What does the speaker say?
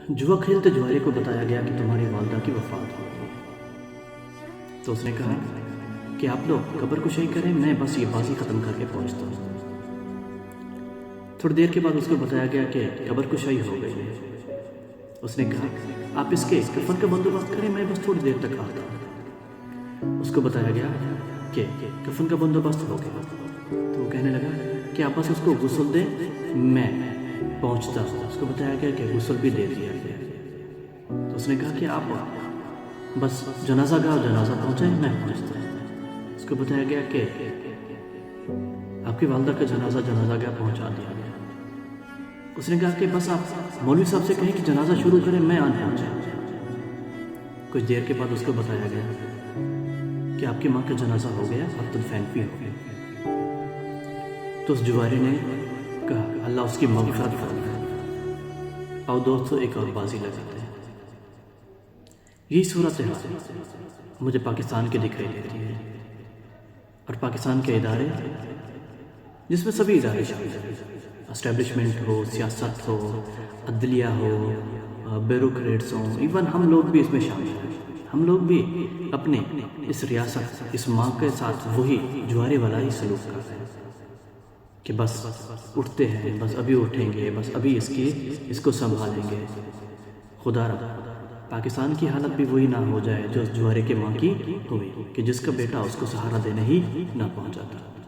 جوا کھیلتے جواری کو بتایا گیا کہ تمہاری والدہ کی وفات ہو گئی۔ تو اس نے کہا کہ آپ لوگ قبر کشائی کریں، میں بس یہ بازی ختم کر کے پہنچتا ہوں۔ تھوڑی دیر کے بعد اس کو بتایا گیا کہ قبر کشائی ہو گئی ہے۔ اس نے کہا آپ اس کے کفن کا بندوبست کریں، میں بس تھوڑی دیر تک آتا ہوں۔ اس کو بتایا گیا کہ کفن کا بندوبست ہو گیا، تو وہ کہنے لگا کہ آپ بس اس کو غسل دیں، میں پہنچتا ہوں۔ اس کو بتایا گیا کہ غسل بھی دے دیا گیا۔ تو اس نے کہا کہ آپ بس جنازہ پہنچائیں، میں پہنچتا ہوں۔ اس کو بتایا گیا کہ آپ کی والدہ کا جنازہ گاہ پہنچا دیا گیا۔ اس نے کہا کہ بس آپ مولوی صاحب سے کہیں کہ جنازہ شروع کریں، میں آن پہنچا۔ کچھ دیر کے بعد اس کو بتایا گیا کہ آپ کی ماں کا جنازہ ہو گیا اور تدفین بھی ہو گیا۔ تو اس جواری نے کہا اللہ اس کی مغفرت فرمائے۔ اور دوستو ایک اور بازی لگاتے ہیں۔ یہی صورتحال مجھے پاکستان کے دکھائی دیتی ہے، اور پاکستان کے ادارے جس میں سبھی ادارے شامل ہیں، اسٹیبلشمنٹ ہو، سیاست ہو، عدلیہ ہو، بیوروکریٹس ہوں، ایون ہم لوگ بھی اس میں شامل ہیں۔ ہم لوگ بھی اپنے اس ریاست، اس ماں کے ساتھ وہی جوارے والا ہی سلوک کر رہے ہیں کہ بس اٹھتے ہیں، بس ابھی اٹھیں گے، بس ابھی اس کو سنبھالیں گے۔ خدا رہا پاکستان کی حالت بھی وہی نہ ہو جائے جو اس جوارے کے ماں کی ہوئی کہ جس کا بیٹا اس کو سہارا دینے ہی نہ پہنچا تھا۔